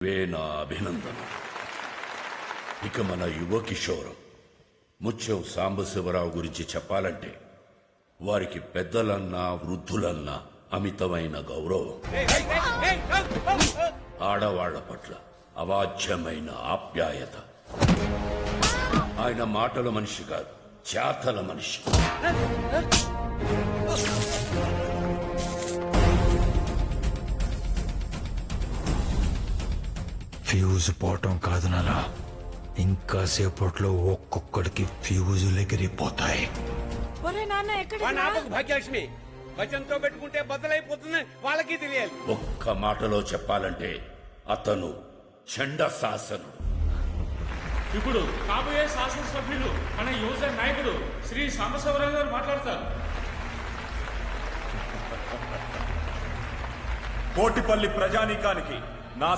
నా అభినందన. ఇక మన యువ కిషోరం ముత్యం సాంబశివరావు గురించి చెప్పాలంటే వారికి పెద్దలన్నా వృద్ధులన్నా అమితమైన గౌరవం, ఆడవాళ్ల పట్ల అవాచ్యమైన ఆప్యాయత. ఆయన మాటల మనిషి కాదు, చేతల మనిషి. ఫ్యూజ్ పోవటం కాదు నాన్న, ఇంకా సేపట్లో ఒక్కొక్కడికి ఫ్యూజులు ఎగిరిపోతాయి. భాగ్యలక్ష్మి వచనంతో పెట్టుకుంటే బద్దలైపోతుంది, వాళ్ళకి తెలియాలి. ఒక్క మాటలో చెప్పాలంటే అతను చండ శాసనుడు. ఇప్పుడు కాబోయే శాసనసభ్యులు మన యువజన నాయకుడు శ్రీ సాంబశివరావు గారు మాట్లాడతారు. కోటిపల్లి ప్రజానీకానికి నా